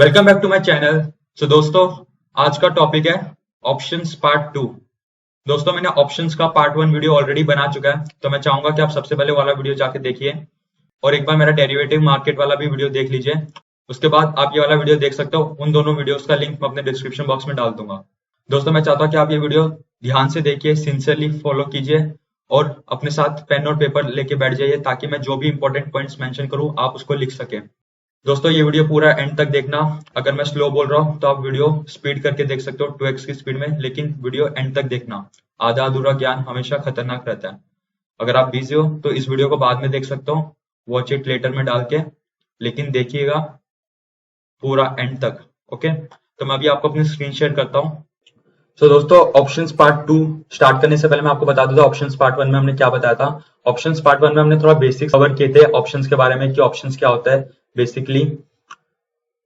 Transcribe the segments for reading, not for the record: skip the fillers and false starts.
Welcome back to my channel. So दोस्तों, आज का टॉपिक है ऑप्शंस पार्ट 2। दोस्तों, मैंने ऑप्शंस का पार्ट 1 वीडियो ऑलरेडी बना चुका है, तो मैं चाहूंगा कि आप सबसे पहले वाला वीडियो जाके देखिए और एक बार मेरा डेरिवेटिव मार्केट वाला भी वीडियो देख लीजिए। उसके बाद आप ये वाला वीडियो देख सकते हो। उन दोनों वीडियोस का लिंक मैं अपने डिस्क्रिप्शन बॉक्स में डाल दूंगा। दोस्तों, मैं चाहता हूँ कि आप ये वीडियो ध्यान से देखिए, सिंसियरली फॉलो कीजिए और अपने साथ पेन और पेपर लेके बैठ जाइए ताकि मैं जो भी इंपॉर्टेंट पॉइंट्स मेंशन करूँ आप उसको लिख सके। दोस्तों, ये वीडियो पूरा एंड तक देखना। अगर मैं स्लो बोल रहा हूँ तो आप वीडियो स्पीड करके देख सकते हो 2x की स्पीड में, लेकिन वीडियो एंड तक देखना। आधा अधूरा ज्ञान हमेशा खतरनाक रहता है। अगर आप बिजी हो तो इस वीडियो को बाद में देख सकते हो, वॉच इट लेटर में डाल के, लेकिन देखिएगा पूरा एंड तक। ओके, तो मैं अभी आपको अपनी स्क्रीन शेयर करता हूँ। तो दोस्तों, ऑप्शंस पार्ट 2 स्टार्ट करने से पहले मैं आपको बता दूं ऑप्शंस पार्ट 1 में हमने क्या बताया था। ऑप्शंस पार्ट 1 में हमने थोड़ा बेसिक्स कवर किए थे ऑप्शंस के बारे में कि ऑप्शंस क्या होता है बेसिकली,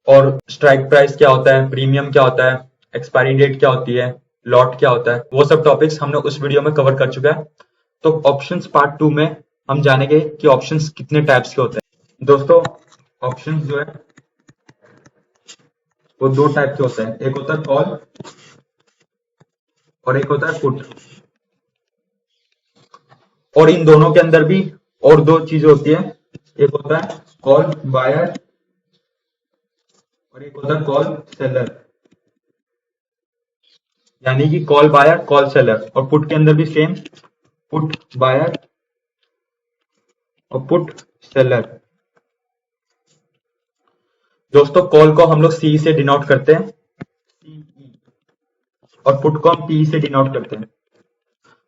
और स्ट्राइक प्राइस क्या होता है, प्रीमियम क्या होता है, एक्सपायरी डेट क्या होती है, लॉट क्या होता है, वो सब टॉपिक्स हमने उस वीडियो में कवर कर चुका है। तो ऑप्शंस पार्ट 2 में हम जानेंगे कि ऑप्शंस कितने टाइप्स के होते हैं। दोस्तों, ऑप्शंस जो है वो दो टाइप के होते हैं, एक होता है कॉल और एक होता है पुट। और इन दोनों के अंदर भी और दो चीजें होती है, एक होता है कॉल बायर और एक होता है कॉल सेलर। यानी कि कॉल बायर, कॉल सेलर। और पुट के अंदर भी सेम, पुट बायर और पुट सेलर। दोस्तों, कॉल को हम लोग सी से डिनोट करते हैं और पुट को हम पी से डिनोट करते हैं।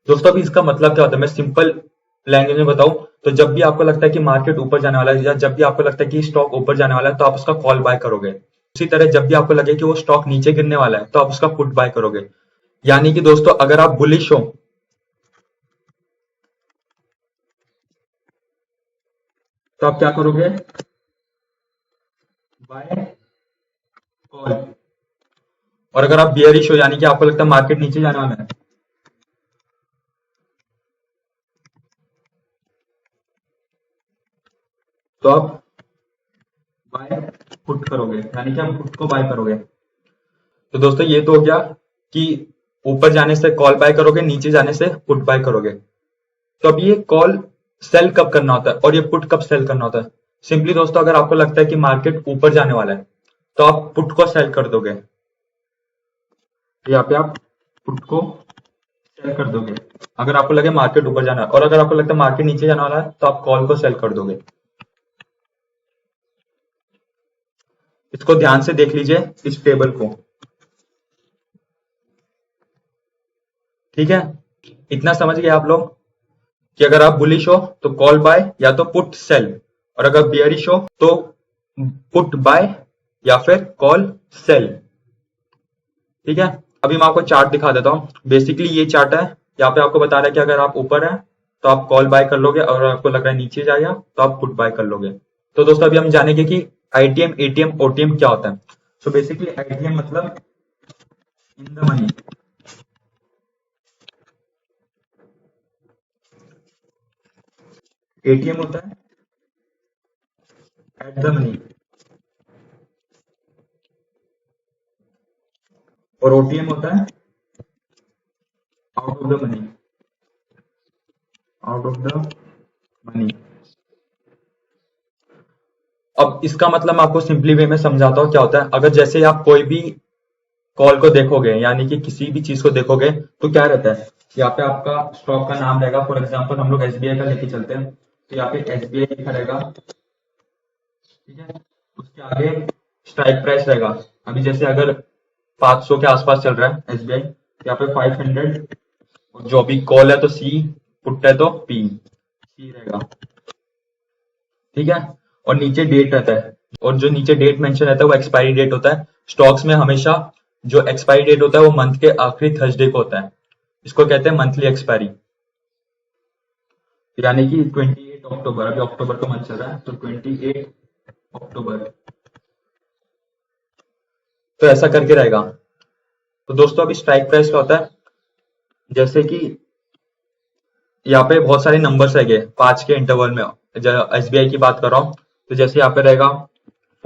दोस्तों, अभी इसका मतलब क्या होता है मैं सिंपल लैंग्वेज में बताऊं तो जब भी आपको लगता है कि मार्केट ऊपर जाने वाला है या जब भी आपको लगता है कि स्टॉक ऊपर जाने वाला है तो आप उसका कॉल बाय करोगे। उसी तरह जब भी आपको लगे कि वो स्टॉक नीचे गिरने वाला है तो आप उसका पुट बाय करोगे। यानी कि दोस्तों, अगर आप बुलिश हो तो आप क्या करोगे, बाय कॉल। और अगर आप बियरिश हो यानी कि आपको लगता है मार्केट नीचे जाने वाला है तो आप बाय पुट करोगे, यानी कि आप पुट को बाय करोगे। तो दोस्तों, ये तो हो गया कि ऊपर जाने से कॉल बाय करोगे, नीचे जाने से पुट बाय करोगे। तो अब ये कॉल सेल कब करना होता है और ये पुट कब सेल करना होता है। सिंपली दोस्तों, अगर आपको लगता है कि मार्केट ऊपर जाने वाला है तो आप पुट को सेल कर दोगे। यहाँ पे आप पुट को सेल कर दोगे अगर आपको लगे मार्केट ऊपर जाना है, और अगर आपको लगता है मार्केट नीचे जाने वाला है तो आप कॉल को सेल कर दोगे। इसको ध्यान से देख लीजिए इस टेबल को, ठीक है। इतना समझ गए आप लोग कि अगर आप बुलिश हो तो कॉल बाय या तो पुट सेल, और अगर बियरिश हो तो पुट बाय या फिर कॉल सेल, ठीक है। अभी मैं आपको चार्ट दिखा देता हूँ। बेसिकली ये चार्ट है, यहाँ पे आपको बता रहा है कि अगर आप ऊपर है तो आप कॉल बाय कर लोगे और आपको लग रहा है नीचे जाएगा तो आप पुट बाय कर लोगे। तो दोस्तों, अभी हम जानेंगे कि आईटीएम, एटीएम, ओटीएम क्या होता है। सो बेसिकली आईटीएम मतलब इन द मनी, एटीएम होता है एट द मनी, और ओटीएम होता है out of the money, out of the money. अब इसका मतलब मैं आपको सिंपली वे में समझाता हूँ क्या होता है। अगर जैसे आप कोई भी कॉल को देखोगे यानी कि किसी भी चीज को देखोगे तो क्या रहता है, यहाँ पे आपका स्टॉक का नाम रहेगा। फॉर एग्जांपल हम लोग एसबीआई का लेके चलते हैं तो यहाँ पे एसबीआई लिखा रहेगा, ठीक है। उसके आगे स्ट्राइक प्राइस रहेगा। अभी जैसे अगर 500 के आसपास चल रहा है एसबीआई, यहाँ पे 500, और जो अभी कॉल है तो सी, पुट है तो पी, सी रहेगा, ठीक है। और नीचे डेट रहता है, और जो नीचे डेट मेंशन रहता है वो एक्सपायरी डेट होता है। स्टॉक्स में हमेशा जो एक्सपायरी डेट होता है वो मंथ के आखिरी थर्सडे को होता है। इसको कहते हैं मंथली एक्सपायरी। यानी कि 28 अक्टूबर, अभी अक्टूबर का मंथ चल रहा है तो 28 अक्टूबर, तो ऐसा करके रहेगा। तो दोस्तों, अभी स्ट्राइक प्राइस क्या होता है, जैसे कि यहाँ पे बहुत सारे नंबर्स रहेंगे 5 के इंटरवल में। एसबीआई की बात कर रहा हूँ तो जैसे यहाँ पे रहेगा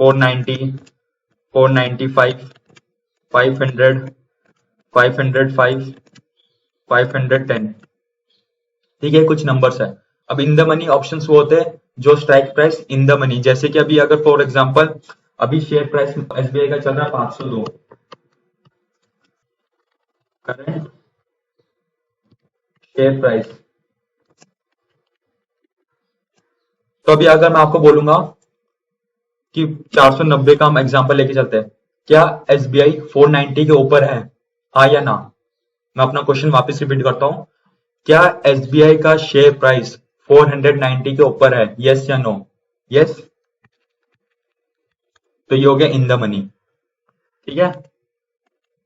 490, 495, 500, 505, 510। ठीक है, कुछ नंबर्स है। अब इन द मनी ऑप्शंस वो होते हैं जो strike price in the money, जैसे कि अभी अगर फॉर एग्जांपल अभी शेयर प्राइस एसबीआई का चल रहा है 502 करंट शेयर प्राइस। तो अभी अगर मैं आपको बोलूंगा कि 490 का हम एग्जांपल लेके चलते हैं, क्या एसबीआई 490 के ऊपर है, हाँ या ना? मैं अपना क्वेश्चन वापस रिपीट करता हूं, क्या एसबीआई का शेयर प्राइस 490 के ऊपर है, यस या नो? यस, तो ये हो गया इन द मनी। ठीक है,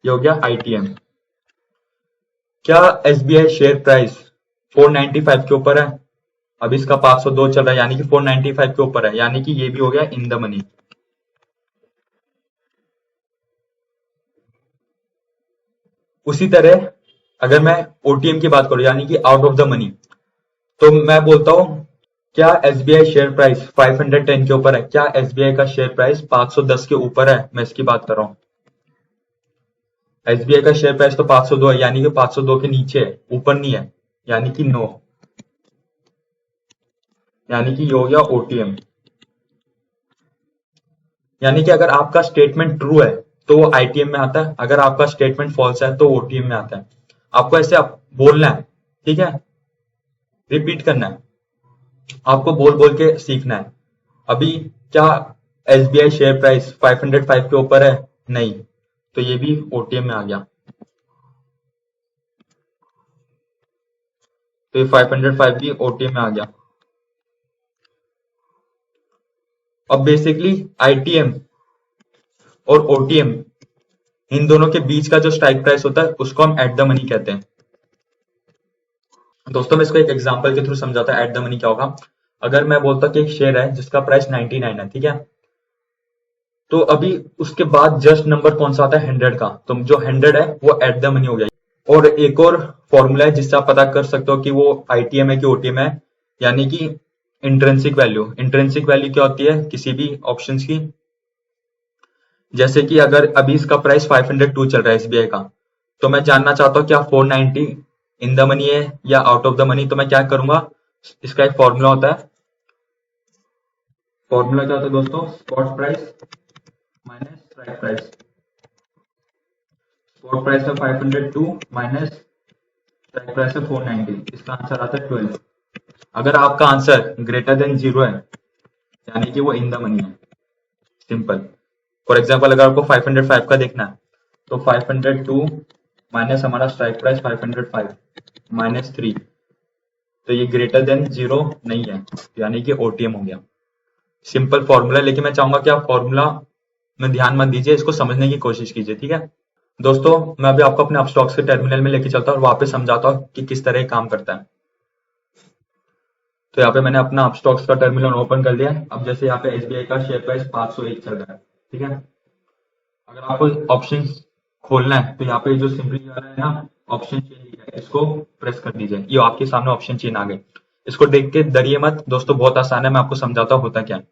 ये हो गया आईटीएम। क्या एसबीआई शेयर प्राइस 495 के ऊपर है? अभी इसका 502 चल रहा है, यानी कि 495 के ऊपर है, यानी कि ये भी हो गया इन द मनी। उसी तरह अगर मैं ओटीएम की बात करूं, यानी कि आउट ऑफ द मनी, तो मैं बोलता हूं क्या एसबीआई शेयर प्राइस 510 के ऊपर है? क्या एसबीआई का शेयर प्राइस 510 के ऊपर है? मैं इसकी बात कर रहा हूं। एसबीआई का शेयर प्राइस तो 502 है, यानी कि 502 के नीचे है, ऊपर नहीं है, यानी कि नो, यानी कि ये हो गया ओटीएम। यानी कि अगर आपका स्टेटमेंट ट्रू है तो वो आईटीएम में आता है, अगर आपका स्टेटमेंट फॉल्स है तो ओटीएम में आता है। आपको ऐसे बोलना है, ठीक है, रिपीट करना है, आपको बोल बोल के सीखना है। अभी क्या एसबीआई शेयर प्राइस 505 के ऊपर है? नहीं, तो ये भी ओटीएम में आ गया, तो ये 505 भी ओटीएम में आ गया। अब बेसिकली आईटीएम और ओटीएम, इन दोनों के बीच का जो स्ट्राइक प्राइस होता है उसको हम एट द मनी कहते हैं। दोस्तों मैं इसको एक एग्जांपल के थ्रू समझाता हूं एट द मनी क्या होगा। अगर मैं बोलता कि एक शेयर है जिसका प्राइस 99 है, ठीक है, तो अभी उसके बाद जस्ट नंबर कौन सा आता है? 100 का, तो जो 100 है वो एट द मनी हो गया। और एक और फॉर्मूला है जिससे आप पता कर सकते हो कि वो आईटीएम है कि ओटीएम है, यानी कि इंट्रिंसिक वैल्यू। इंट्रिंसिक वैल्यू क्या होती है किसी भी ऑप्शंस की? जैसे कि अगर अभी इसका प्राइस 502 चल रहा है एसबीआई का, तो मैं जानना चाहता हूँ क्या 490 इन द मनी है या आउट ऑफ द मनी, तो मैं क्या करूंगा, इसका एक फॉर्मूला होता है। फॉर्मूला क्या होता है दोस्तों? Spot price minus strike price. Spot price है 502 माइनस स्ट्राइक प्राइस है 490, इसका आंसर आता है 12। अगर आपका आंसर ग्रेटर देन 0 है यानी कि वो इन द मनी है, सिंपल। फॉर एग्जाम्पल अगर आपको 505 का देखना है तो 502 माइनस हमारा स्ट्राइक प्राइस 505 माइनस 3, तो ये ग्रेटर देन 0 नहीं है, यानी कि ओटीएम हो गया। सिंपल फॉर्मूला, लेकिन मैं चाहूंगा कि आप फॉर्मूला में ध्यान मत दीजिए, इसको समझने की कोशिश कीजिए, ठीक है दोस्तों। मैं अभी आपको अपने अपस्टॉक्स के टर्मिनल में लेके चलता हूँ और वहां पे समझाता हूँ कि किस तरह काम करता है। तो यहाँ पे मैंने अपना अपस्टॉक्स का टर्मिनल ओपन कर लिया। अब जैसे यहाँ पे एसबीआई का शेयर प्राइस 501 चल रहा है, ठीक है, अगर आपको ऑप्शन खोलना है तो यहाँ पे जो सिंपली आ रहा है ना ऑप्शन चेन लिखा है, इसको प्रेस कर दीजिए, ये आपके सामने ऑप्शन चेन आ गए। इसको देख के डरिए मत दोस्तों, बहुत आसान है, मैं आपको समझाता हूँ होता क्या है।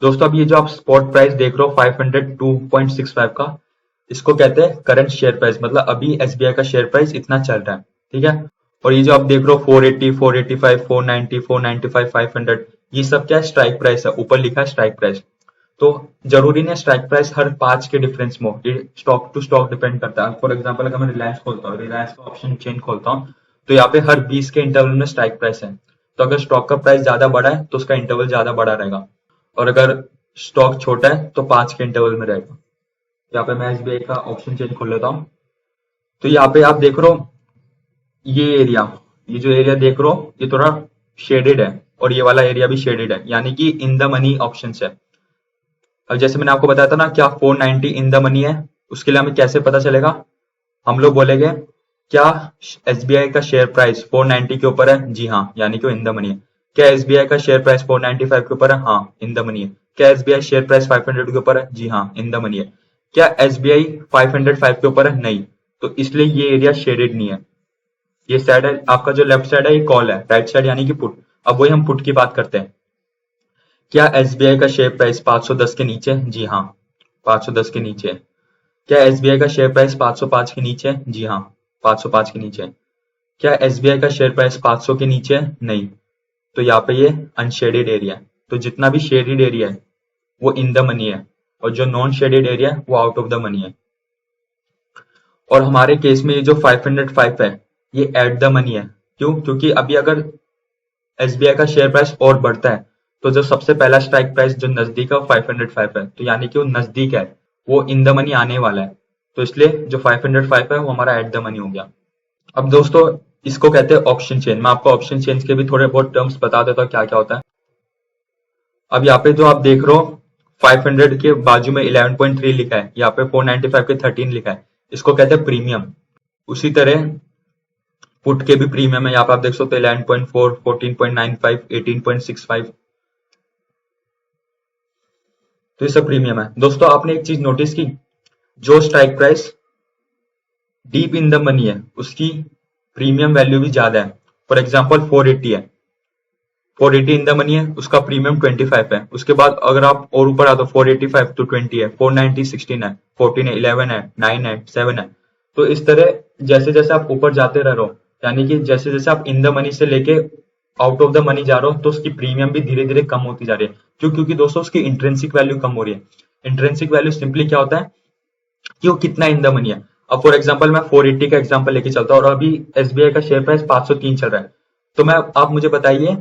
दोस्तों अब ये जो आप स्पॉट प्राइस देख रहे हो 502.65 का, इसको कहते हैं करंट शेयर प्राइस, मतलब अभी एसबीआई का शेयर प्राइस इतना चल रहा है, ठीक है। और ये जो आप देख रहे हो 480, 485, 490, 495, 500, ये सब क्या है? स्ट्राइक प्राइस है, ऊपर लिखा है स्ट्राइक प्राइस। तो जरूरी नहीं स्ट्राइक प्राइस हर 5 के डिफरेंस में हो, ये स्टॉक टू स्टॉक डिपेंड करता है। फॉर एग्जांपल अगर मैं रिलायंस खोलता हूँ, रिलायंस का ऑप्शन चेन खोलता हूँ, तो यहाँ पे हर 20 के इंटरवल में स्ट्राइक प्राइस है, तो अगर स्टॉक का प्राइस ज्यादा बड़ा है तो उसका इंटरवल ज्यादा बड़ा रहेगा, और अगर स्टॉक छोटा है तो 5 के इंटरवल में रहेगा। यहाँ पे मैं एसबीआई का ऑप्शन चेन खोल लेता हूँ, तो यहाँ पे आप देख रहे हो ये एरिया, ये जो एरिया देख रहे हो ये थोड़ा शेडेड है, और ये वाला एरिया भी शेडेड है, यानी कि इन द मनी ऑप्शन है। अब जैसे मैंने आपको बताया था ना क्या 490 इन द मनी है, उसके लिए हमें कैसे पता चलेगा? हम लोग बोलेंगे क्या एसबीआई का शेयर प्राइस 490 के ऊपर है? जी हाँ, यानी कि इन द मनी है। क्या एसबीआई का शेयर प्राइस 495 के ऊपर है? हाँ, इन द मनी है। क्या एसबीआई शेयर प्राइस 500 के ऊपर है? जी हाँ, इन द मनी है। क्या एसबीआई 505 के ऊपर है? नहीं, तो इसलिए ये एरिया शेडेड नहीं है। ये साइड है आपका, जो लेफ्ट साइड है ये कॉल है, राइट साइड यानी कि पुट। अब वही हम पुट की बात करते हैं। क्या एसबीआई का शेयर प्राइस 510 के नीचे? जी हाँ, 510 के नीचे है। क्या एसबीआई का शेयर प्राइस 505 के नीचे है? जी हाँ, 505 के नीचे है। क्या एसबीआई का शेयर प्राइस 500 के नीचे है? नहीं। तो यहाँ पे ये अनशेडेड एरिया है। तो जितना भी शेडेड एरिया है वो इन द मनी है, और जो नॉन शेडेड एरिया है वो आउट ऑफ द मनी है। और हमारे केस में ये जो 505 है ये एट द मनी है। क्यों? क्योंकि अभी अगर एसबीआई का शेयर प्राइस और बढ़ता है तो जो सबसे पहला स्ट्राइक प्राइस जो नजदीक है वो 505 है, तो यानी कि वो नजदीक है, वो इन द मनी आने वाला है। तो इसलिए जो 505 है वो हमारा एट द मनी हो गया। अब दोस्तों इसको कहते हैं ऑप्शन चेन। मैं आपको ऑप्शन चेन के भी थोड़े बहुत टर्म्स बता देता हूँ क्या क्या होता है। अब यहाँ पे जो आप देख रहे हो 500 के बाजू में 11.3 लिखा है, यहाँ पे 495 के 13 लिखा है, इसको कहते हैं प्रीमियम। उसी तरह पुट के भी प्रीमियम है, यहाँ पे आप देख सकते हो 11.4, 14.95, 18.65, तो ये सब प्रीमियम है। दोस्तों आपने एक चीज नोटिस की, जो strike price deep in the money है उसकी प्रीमियम वैल्यू भी ज्यादा है। फॉर एग्जाम्पल 480 है, 480 इन द मनी है, उसका प्रीमियम 25 है। उसके बाद अगर आप और ऊपर आओ तो 485 तो 20 है, 490 16 है, 14 है, 11 है, 9 है, 7 है। तो इस तरह जैसे जैसे आप ऊपर जाते रह रहे हो, यानी कि जैसे जैसे आप इन द मनी से लेके आउट ऑफ द मनी जा रहे हो, तो उसकी प्रीमियम भी धीरे धीरे कम होती जा रही है। क्यों? क्योंकि दोस्तों उसकी इंट्रिंसिक वैल्यू कम हो रही है। इंट्रिंसिक वैल्यू सिंपली क्या होता है कि वो कितना इन द मनी है। अब फॉर एग्जाम्पल मैं 480 का एग्जाम्पल लेके चलता हूँ और अभी एसबीआई का शेयर प्राइस 503 चल रहा है, तो मैं आप मुझे बताइए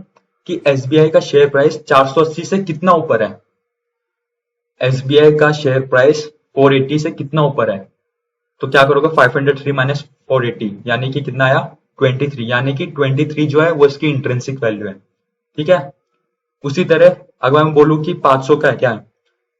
कि एसबीआई का शेयर प्राइस 480 से कितना ऊपर है। एसबीआई का शेयर प्राइस 480 से कितना ऊपर है, तो क्या करोगे 503 माइनस 480 यानी कि कितना आया 23, यानी कि 23 जो है वो इसकी इंट्रिंसिक वैल्यू है। ठीक है। उसी तरह अगर मैं बोलूं कि 500 का है क्या है,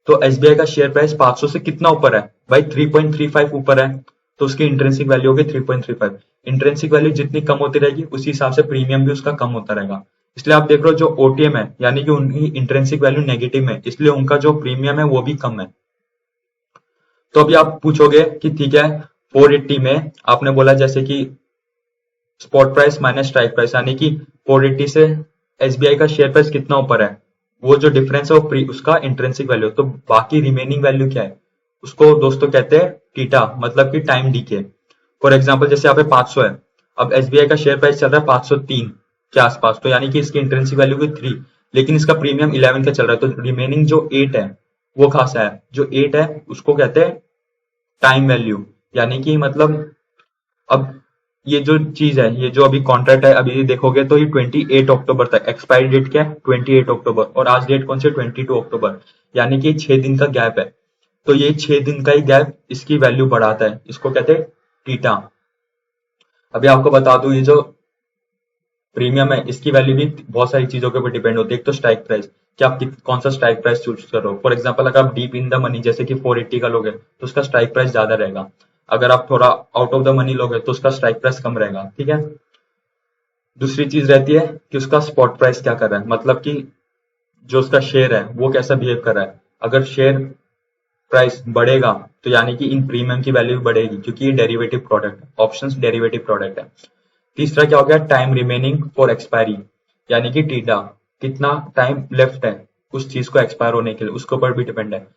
तो एसबीआई का शेयर प्राइस 500 से कितना ऊपर है भाई, 3.35 ऊपर है, तो उसकी इंट्रिंसिक वैल्यू होगी 3.35। इंट्रिंसिक वैल्यू जितनी कम होती रहेगी उसी हिसाब से प्रीमियम भी उसका कम होता रहेगा। इसलिए आप देख रहे हो जो ओटीएम है यानी कि उनकी इंट्रिंसिक वैल्यू नेगेटिव है, इसलिए उनका जो प्रीमियम है वो भी कम है। तो अभी आप पूछोगे कि ठीक है 480 में आपने बोला जैसे कि spot price minus strike price, यानी कि 480 से एसबीआई का शेयर प्राइस कितना ऊपर है, वो जो डिफरेंस है वो उसका इंट्रिंसिक वैल्यू। तो बाकी रिमेनिंग वैल्यू क्या है, उसको दोस्तों कहते हैं टीटा, मतलब कि टाइम डीके। फॉर एग्जांपल जैसे यहाँ पे 500 है, अब एसबीआई का शेयर प्राइस चल रहा है 503 के आसपास, तो यानी कि इसकी इंट्रिंसिक वैल्यू भी 3, लेकिन इसका प्रीमियम 11 का चल रहा है, तो रिमेनिंग जो 8 है वो खासा है। जो 8 है उसको कहते हैं टाइम वैल्यू, यानी कि मतलब अब ये जो चीज है, ये जो अभी कॉन्ट्रैक्ट है, अभी देखोगे तो ये 28 अक्टूबर तक, एक्सपायरी डेट क्या है 28 अक्टूबर, और आज डेट कौन सी 22 अक्टूबर, यानी कि 6 दिन का गैप है। तो ये 6 दिन का ही गैप इसकी वैल्यू बढ़ाता है, इसको कहते हैं टीटा। अभी आपको बता दूं ये जो प्रीमियम है इसकी वैल्यू भी बहुत सारी चीजों के ऊपर डिपेंड होती है। एक तो स्ट्राइक प्राइस, कि आप कौन सा स्ट्राइक प्राइस चूज कर रहे हो। फॉर एग्जाम्पल अगर आप डीप इन द मनी जैसे कि 480 का लोगे तो उसका स्ट्राइक प्राइस ज्यादा रहेगा, अगर आप थोड़ा आउट ऑफ द मनी लोगे तो उसका स्ट्राइक प्राइस कम रहेगा। ठीक है। दूसरी चीज रहती है कि उसका स्पॉट प्राइस क्या कर रहा है, मतलब कि जो उसका शेयर है वो कैसा बिहेव कर रहा है। अगर शेयर प्राइस बढ़ेगा तो यानी कि इन प्रीमियम की वैल्यू भी बढ़ेगी, क्योंकि ये डेरिवेटिव प्रोडक्ट है, ऑप्शंस डेरिवेटिव प्रोडक्ट है। तीसरा क्या हो गया, टाइम रिमेनिंग फॉर एक्सपायरी, यानी कि टीडा, कितना टाइम लेफ्ट है उस चीज को एक्सपायर होने के लिए, उसके ऊपर भी डिपेंड है।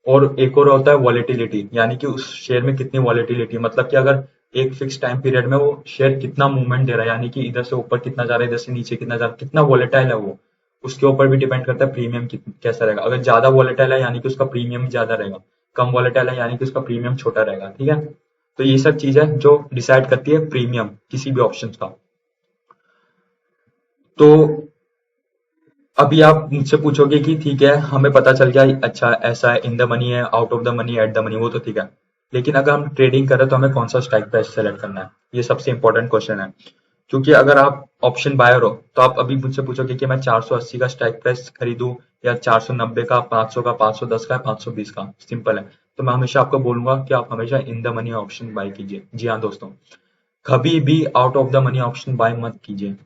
और एक और होता है वॉलेटिलिटी, यानी कि उस शेयर में कितनी वॉलेटिलिटी, मतलब कि अगर एक फिक्स टाइम पीरियड में वो शेयर कितना मूवमेंट दे रहा है, यानी कि इधर से ऊपर कितना जा रहा है, इधर से नीचे कितना जा रहा है, कितना वॉलेटाइल है वो, उसके ऊपर भी डिपेंड करता है प्रीमियम कैसा रहेगा। अगर ज्यादा वॉलेटाइल है यानी कि उसका प्रीमियम ज्यादा रहेगा, कम वॉलेटाइल है यानी कि उसका प्रीमियम छोटा रहेगा। ठीक है। तो ये सब चीज है जो डिसाइड करती है प्रीमियम किसी भी ऑप्शन का। तो अभी आप मुझसे पूछोगे कि ठीक है हमें पता चल गया, अच्छा ऐसा है, इन द मनी है, out of the money, eight the money, वो तो ठीक है, लेकिन अगर हम ट्रेडिंग कर रहे हैं तो हमें कौन सा स्ट्राइक प्राइस सेलेक्ट करना है, ये सबसे इंपॉर्टेंट क्वेश्चन है। क्योंकि अगर आप ऑप्शन बायर हो तो आप अभी मुझसे पूछोगे कि मैं 480 का स्ट्राइक प्राइस खरीदूं या 490 का, 500 का, 510 का, 520 का, सिंपल है। तो मैं हमेशा आपको बोलूंगा कि आप हमेशा in the money option buy कीजिए। जी हाँ दोस्तों, कभी भी out of the money option buy मत कीजिए।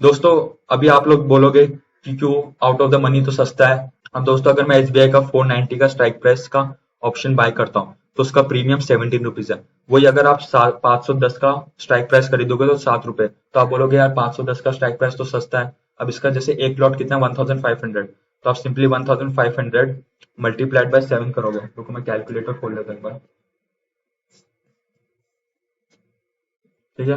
दोस्तों अभी आप लोग बोलोगे कि क्यों, आउट ऑफ द मनी तो सस्ता है। अब दोस्तों अगर मैं एसबीआई का 490 का स्ट्राइक प्राइस का ऑप्शन बाय करता हूँ तो उसका प्रीमियम 17 रुपीज है। वही अगर आप 510 का स्ट्राइक प्राइस खरीदोगे तो 7 रुपए, तो आप बोलोगे यार 510 का स्ट्राइक प्राइस तो सस्ता है। अब इसका जैसे एक लॉट कितना 1500, तो आप सिंपली 1500 मल्टीप्लाइड बाय 7 करोगे। रुको मैं कैलकुलेटर खोल लेता हूं एक बार, ठीक है।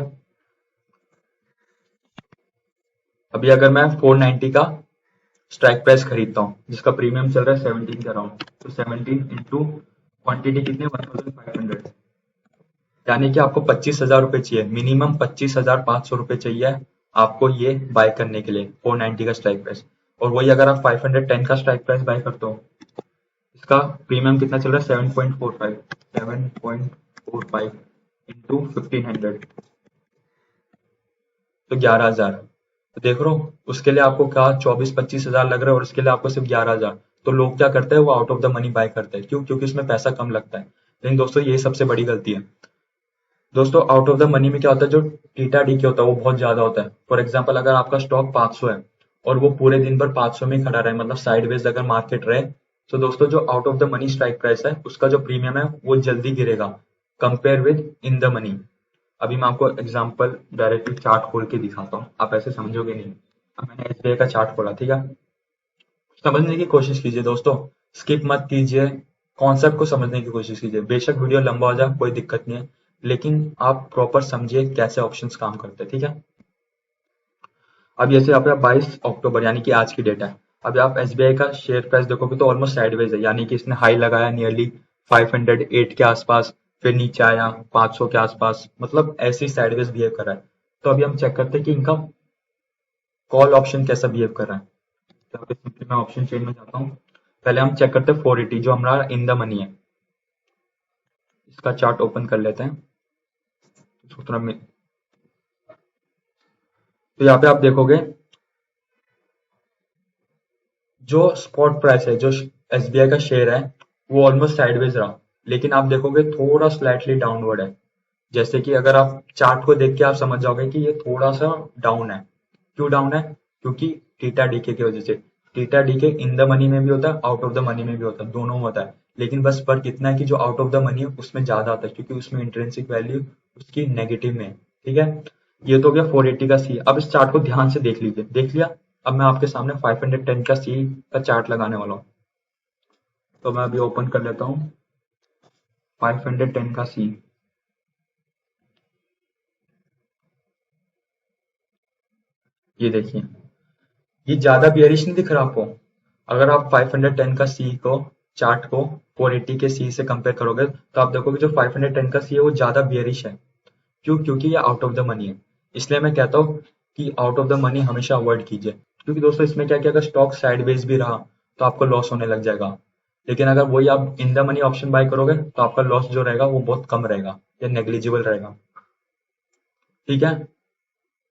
अभी अगर मैं 490 का स्ट्राइक प्राइस खरीदता हूँ जिसका प्रीमियम चल रहा है 17 के अराउंड, तो 17 इंटू क्वांटिटी कितनी, 1500, यानी कि आपको 25,000 रुपए चाहिए, मिनिमम 25,500 रुपए चाहिए आपको ये बाय करने के लिए 490 का स्ट्राइक प्राइस। और वही अगर आप 510 का स्ट्राइक प्राइस बाय करते हो, इसका प्रीमियम कितना चल रहा है, 7.45 इंटू 1500, तो 11,000। तो देख रहे हो उसके लिए आपको क्या 24-25,000 लग रहा है और उसके लिए आपको सिर्फ 11,000। तो लोग क्या करते हैं, वो out of the money by करते हैं, क्यों? क्योंकि उसमें पैसा कम लगता है। लेकिन दोस्तों ये सबसे बड़ी गलती है। दोस्तों आउट ऑफ द मनी में क्या होता है, जो टीटा डी के होता है वो बहुत ज्यादा होता है। फॉर एग्जाम्पल अगर आपका स्टॉक 500 है और वो पूरे दिन भर 500 में खड़ा रहे, मतलब साइडवेज अगर मार्केट रहे, तो दोस्तों जो out of the money strike price है उसका जो प्रीमियम है वो जल्दी गिरेगा compare with in the money. अभी मैं आपको एग्जाम्पल डायरेक्टली चार्ट खोल के दिखाता हूँ, आप ऐसे समझोगे नहीं। अब मैंने एसबीआई का चार्ट खोला, ठीक है। समझने की कोशिश कीजिए दोस्तों, स्किप मत कीजिए, कॉन्सेप्ट को समझने की कोशिश कीजिए। बेशक वीडियो लंबा हो जाए कोई दिक्कत नहीं है, लेकिन आप प्रॉपर समझिए कैसे ऑप्शंस काम करते हैं, ठीक है। अब जैसे यहाँ पे 22 अक्टूबर यानी कि आज की डेट है। अभी आप एसबीआई का शेयर प्राइस देखोगे तो ऑलमोस्ट साइडवेज है, यानी कि इसने हाई लगाया नियरली 508 के आसपास, फिर नीचे आया 500 के आसपास, मतलब ऐसे ही साइडवेज बिहेव कर रहा है। तो अभी हम चेक करते हैं कि इनका कॉल ऑप्शन कैसा बिहेव कर रहा है। तो यहाँ पे सिंपली मैं ऑप्शन चेन में जाता हूँ। पहले हम चेक करते हैं 480 जो हमारा इन द मनी है, इसका चार्ट ओपन कर लेते हैं। तो यहाँ पे आप देखोगे जो स्पॉट प्राइस है, जो एसबीआई का शेयर है, वो ऑलमोस्ट साइडवेज रहा, लेकिन आप देखोगे थोड़ा स्लाइटली डाउनवर्ड है। जैसे कि अगर आप चार्ट को देख के आप समझ जाओगे कि ये थोड़ा सा डाउन है। क्यों डाउन है? क्योंकि थीटा डीके की वजह से। Theta DK in the money में भी होता है, आउट ऑफ द मनी में भी होता है, दोनों में होता है। लेकिन बस फर्क इतना है कि जो आउट ऑफ द मनी है उसमें ज्यादा आता है, क्योंकि उसमें इंट्रिंसिक वैल्यू उसकी नेगेटिव में है, ठीक है। ये तो हो गया 480 का सी। अब इस चार्ट को ध्यान से देख लीजिए, देख लिया? अब मैं आपके सामने 510 का सी का चार्ट लगाने वाला हूँ। तो मैं अभी ओपन कर लेता हूँ 510 का सी। ये देखिए, ये ज्यादा बियरिश नहीं दिख रहा आपको? अगर आप 510 का सी को चार्ट को 480 के सी से कंपेयर करोगे तो आप देखोगे जो 510 का सी है वो ज्यादा बियरिश है। क्यों? क्योंकि ये आउट ऑफ द मनी है। इसलिए मैं कहता हूँ कि आउट ऑफ द मनी हमेशा अवॉइड कीजिए, क्योंकि दोस्तों इसमें क्या क्या, अगर स्टॉक साइडवेज भी रहा तो आपको लॉस होने लग जाएगा। लेकिन अगर वही आप in the money option buy करोगे तो आपका लॉस जो रहेगा वो बहुत कम रहेगा या नेग्लिजिबल रहेगा, ठीक है।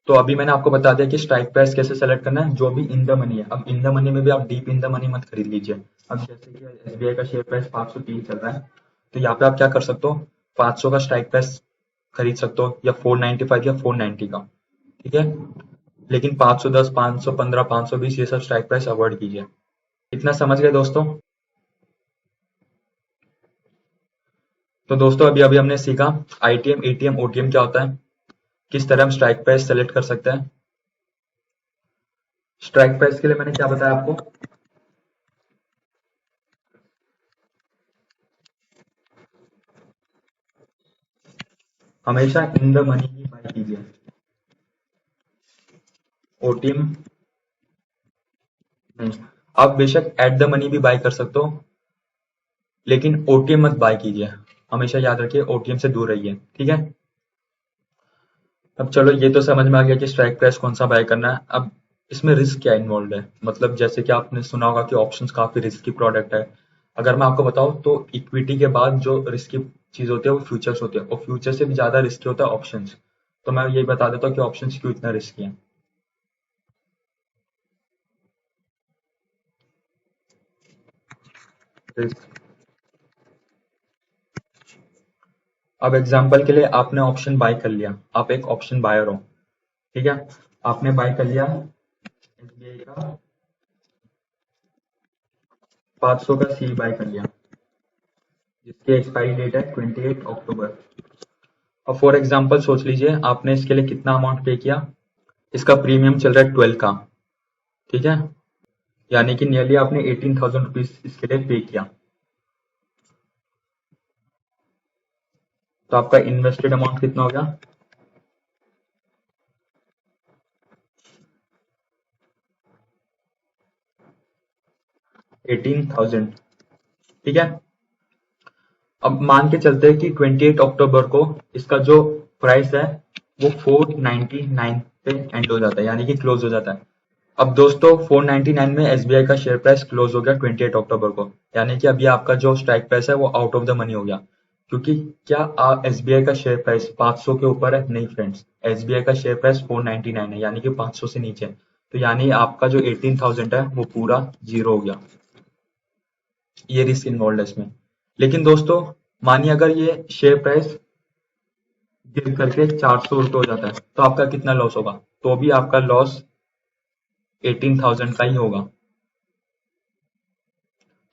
तो अभी मैंने आपको बता दिया कि स्ट्राइक प्राइस कैसे सेलेक्ट करना है, जो भी इन द मनी है। अब इन द मनी में भी आप डीप इन द मनी मत खरीद लीजिए। अब जैसे कि एसबीआई का शेयर प्राइस 503 चल रहा है, तो यहाँ पे आप क्या कर सकते हो, 500 का स्ट्राइक प्राइस खरीद सकते हो, या 495 या 490 का, ठीक है। लेकिन 510, 515, 520 ये सब स्ट्राइक प्राइस अवॉइड कीजिए। इतना समझ गए दोस्तों? तो दोस्तों अभी अभी हमने सीखा आईटीएम, एटीएम, ओटीएम क्या होता है, किस तरह हम स्ट्राइक प्राइस सेलेक्ट कर सकते हैं। स्ट्राइक प्राइस के लिए मैंने क्या बताया आपको, हमेशा इन द मनी ही बाय कीजिए। ओटीएम नहीं, आप बेशक एट द मनी भी बाय कर सकते हो, लेकिन ओटीएम मत बाय कीजिए। हमेशा याद रखिए ओटीएम से दूर रहिए, ठीक है। अब चलो ये तो समझ में आ गया कि स्ट्राइक प्राइस कौन सा बाय करना है। अब इसमें रिस्क क्या इन्वॉल्व है, मतलब जैसे कि आपने सुना होगा कि ऑप्शंस काफी रिस्की प्रोडक्ट है। अगर मैं आपको बताऊं तो इक्विटी के बाद जो रिस्की चीज होती है वो फ्यूचर्स होती है, और फ्यूचर से भी ज्यादा रिस्की होता है ऑप्शंस। तो मैं यही बता देता हूँ कि ऑप्शंस क्यों इतना रिस्की है। रिस्क, अब एग्जाम्पल के लिए आपने ऑप्शन बाय कर लिया, आप एक ऑप्शन बायर हो, ठीक है। आपने बाय कर लिया एसबीआई का 500 का सी बाय कर लिया, जिसकी एक्सपायरी डेट है 28 अक्टूबर। अब फॉर एग्जाम्पल सोच लीजिए आपने इसके लिए कितना अमाउंट पे किया। इसका प्रीमियम चल रहा है 12 का, ठीक है। यानी कि नियरली आपने 18,000 रुपीज इसके लिए पे किया। तो आपका इन्वेस्टेड अमाउंट कितना हो गया? 18,000। ठीक है। अब मान के चलते हैं कि 28 अक्टूबर को इसका जो प्राइस है वो 499 पे एंड हो जाता है, यानी कि क्लोज हो जाता है। अब दोस्तों 499 में एसबीआई का शेयर प्राइस क्लोज हो गया 28 अक्टूबर को, यानी कि अभी आपका जो स्ट्राइक प्राइस है वो आउट ऑफ द मनी हो गया। क्योंकि क्या एसबीआई का शेयर प्राइस 500 के ऊपर है? नहीं फ्रेंड्स, एसबीआई का शेयर प्राइस 499 है, यानी कि 500 से नीचे। तो यानी आपका जो 18,000 है वो पूरा जीरो हो गया। ये रिस्क इन्वॉल्व है इसमें। लेकिन दोस्तों मानिए अगर ये शेयर प्राइस गिर करके 400 रुपये हो जाता है तो आपका कितना लॉस होगा? तो भी आपका लॉस 18,000 का ही होगा।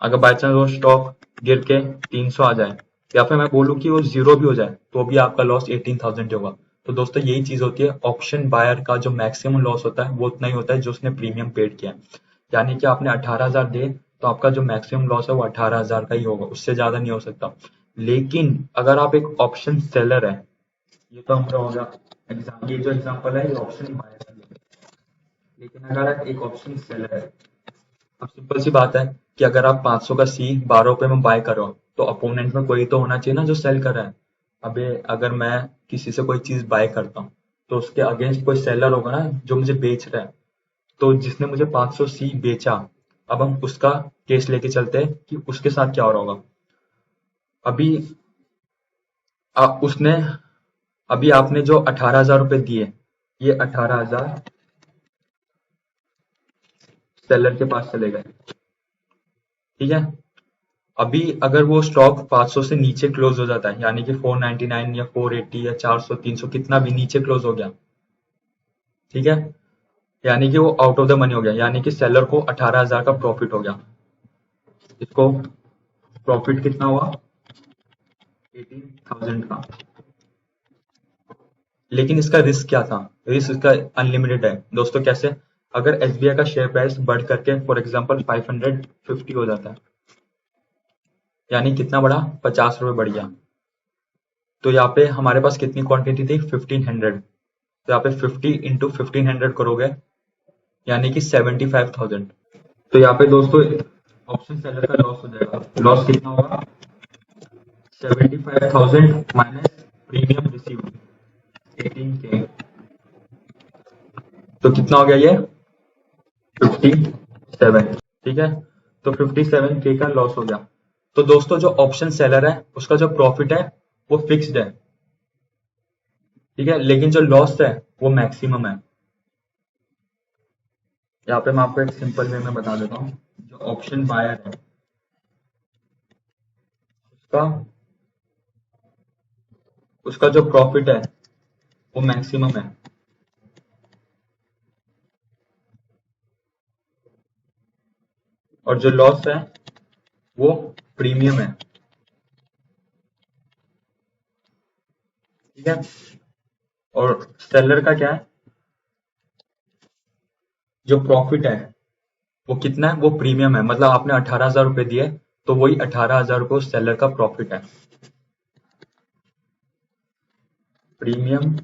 अगर बाई चांस वो स्टॉक गिर के 300 आ जाए या फिर मैं बोलूं कि वो जीरो भी हो जाए तो भी आपका लॉस 18,000 होगा। तो दोस्तों यही चीज होती है, ऑप्शन बायर का जो मैक्सिमम लॉस होता है वो उतना ही होता है जो उसने प्रीमियम पेड किया है। यानी कि आपने 18,000 दे तो आपका जो मैक्सिमम लॉस है वो 18,000 का ही होगा, उससे ज्यादा नहीं हो सकता। लेकिन अगर आप एक ऑप्शन सेलर है, ये तो हमारा हो गया ये जो एग्जांपल है ये ऑप्शन बायर का है। लेकिन अगर आप एक ऑप्शन सेलर है, अब सिंपल सी बात है कि अगर आप 500 का सी 12 रुपए में बाय कर रहे हो तो अपोनेंट में कोई तो होना चाहिए ना जो सेल कर रहा है। अबे अगर मैं किसी से कोई चीज बाय करता हूँ तो उसके अगेंस्ट कोई सेलर होगा ना जो मुझे बेच रहा है। तो जिसने मुझे 500 सी बेचा, अब हम उसका केस लेके चलते हैं कि उसके साथ क्या हो रहा होगा। अभी उसने अभी आपने जो 18,000 रुपए दिए, ये 18,000 सेलर के पास चले गए। ठीक है। अभी अगर वो स्टॉक 500 से नीचे क्लोज हो जाता है, यानी कि 499 या 480 या 400 300 कितना भी नीचे क्लोज हो गया, ठीक है, यानी कि वो आउट ऑफ द मनी हो गया, यानी कि सेलर को 18,000 का प्रॉफिट हो गया। इसको प्रॉफिट कितना हुआ? 18,000 का। लेकिन इसका रिस्क क्या था? रिस्क इसका अनलिमिटेड है दोस्तों। कैसे? अगर एसबीआई का शेयर प्राइस बढ़ करके फॉर एग्जांपल 550 हो जाता है, यानी कितना बढ़ा? 50 रुपए बढ़ गया। तो यहाँ पे हमारे पास कितनी क्वांटिटी थी? 1500। तो यहाँ पे 50 इंटू 1500 करोगे यानी कि 75,000। तो यहाँ पे दोस्तों ऑप्शन सेलर का लॉस हो जाएगा। लॉस कितना होगा? 75,000 माइनस प्रीमियम रिसीव 18K। तो कितना हो गया ये? 57। ठीक है। तो 57K का लॉस हो गया। तो दोस्तों जो ऑप्शन सेलर है उसका जो प्रॉफिट है वो फिक्स्ड है, ठीक है, लेकिन जो लॉस है वो मैक्सिमम है। यहाँ पे मैं आपको एक सिंपल वे में बता देता हूँ। जो ऑप्शन बायर है उसका उसका जो प्रॉफिट है वो मैक्सिमम है, और जो लॉस है वो प्रीमियम है। ठीक है। और सेलर का क्या है? जो प्रॉफिट है वो कितना है? वो प्रीमियम है। मतलब आपने 18,000 रुपए दिए तो वही 18,000 रुपए उस सेलर का प्रॉफिट है। प्रीमियम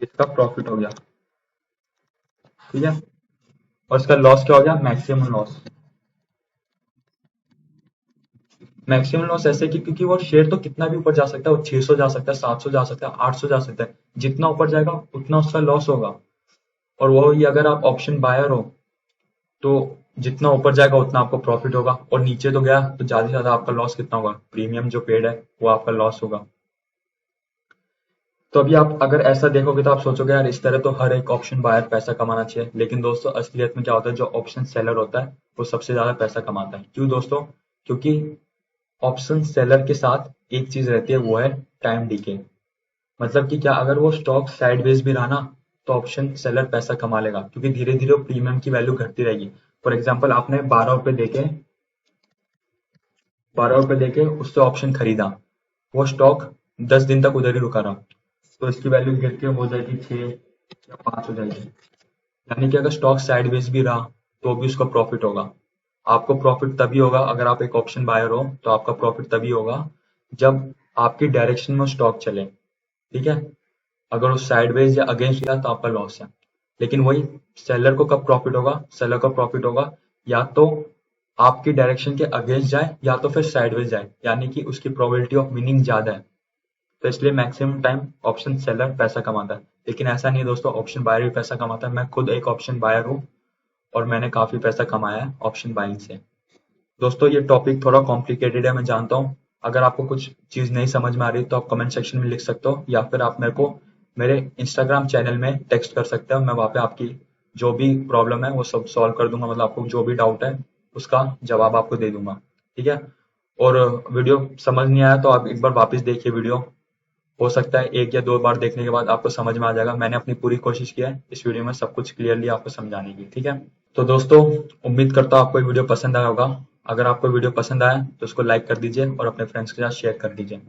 इसका प्रॉफिट हो गया। ठीक है। और इसका लॉस क्या हो गया? Maximum loss. मैक्सिमम लॉस ऐसे कि क्योंकि वो शेयर तो कितना भी ऊपर जा सकता है, वो 600 जा सकता है, 700 जा सकता है, 800 जा सकता है। जितना ऊपर जाएगा उतना उसका लॉस होगा। और वो ही अगर आप ऑप्शन बायर हो तो जितना ऊपर जाएगा उतना आपको प्रॉफिट होगा, और नीचे तो गया तो ज्यादा से ज्यादा आपका लॉस कितना होगा? प्रीमियम जो पेड है वो आपका लॉस होगा। तो अभी आप अगर ऐसा देखोगे तो आप सोचोगे यार इस तरह तो हर एक ऑप्शन बायर पैसा कमाना चाहिए, लेकिन दोस्तों असलियत में क्या होता है? जो ऑप्शन सेलर होता है वो सबसे ज्यादा पैसा कमाता है। क्यों दोस्तों? क्योंकि ऑप्शन सेलर के साथ एक चीज रहती है, वो है टाइम डीके। मतलब कि क्या, अगर वो स्टॉक साइडवेज भी रहा ना तो ऑप्शन सेलर पैसा कमा लेगा, क्योंकि धीरे धीरे वो प्रीमियम की वैल्यू घटती रहेगी। फॉर एग्जाम्पल आपने 12 रुपए देके उससे ऑप्शन खरीदा, वो स्टॉक 10 दिन तक उधर ही रुका रहा, तो इसकी वैल्यू गिर के हो जाएगी 6 या 5 हो जाएगी। यानी कि अगर स्टॉक साइडवेज भी रहा तो भी उसका प्रॉफिट होगा। आपको प्रॉफिट तभी होगा अगर आप एक ऑप्शन बायर हो, तो आपका प्रॉफिट तभी होगा जब आपकी डायरेक्शन में स्टॉक चले। ठीक है, अगर वो साइडवेज या अगेंस्ट गया तो आपका लॉस है। लेकिन वही सेलर को कब प्रॉफिट होगा? सेलर का प्रॉफिट होगा या तो आपकी डायरेक्शन के अगेंस्ट जाए या तो फिर साइडवेज जाए, यानी कि उसकी प्रोबेबिलिटी ऑफ विनिंग ज्यादा है। तो इसलिए मैक्सिमम टाइम ऑप्शन सेलर पैसा कमाता है। लेकिन ऐसा नहीं है दोस्तों, ऑप्शन बायर भी पैसा कमाता है। मैं खुद एक ऑप्शन बायर हूँ और मैंने काफी पैसा कमाया है ऑप्शन बाइंग से। दोस्तों ये टॉपिक थोड़ा कॉम्प्लिकेटेड है, मैं जानता हूँ। अगर आपको कुछ चीज नहीं समझ में आ रही तो आप कमेंट सेक्शन में लिख सकते हो, या फिर आप मेरे को मेरे इंस्टाग्राम चैनल में टेक्स्ट कर सकते हो। मैं वहाँ पे आपकी जो भी प्रॉब्लम है वो सब सॉल्व कर दूंगा, मतलब आपको जो भी डाउट है उसका जवाब आपको दे दूंगा। ठीक है, और वीडियो समझ नहीं आया तो आप एक बार वापस देखिए वीडियो। हो सकता है 1 या 2 बार देखने के बाद आपको समझ में आ जाएगा। मैंने अपनी पूरी कोशिश की है इस वीडियो में सब कुछ क्लियरली आपको समझाने की। ठीक है, तो दोस्तों उम्मीद करता हूँ आपको ये वीडियो पसंद आया होगा। अगर आपको वीडियो पसंद आया तो उसको लाइक कर दीजिए और अपने फ्रेंड्स के साथ शेयर कर दीजिए।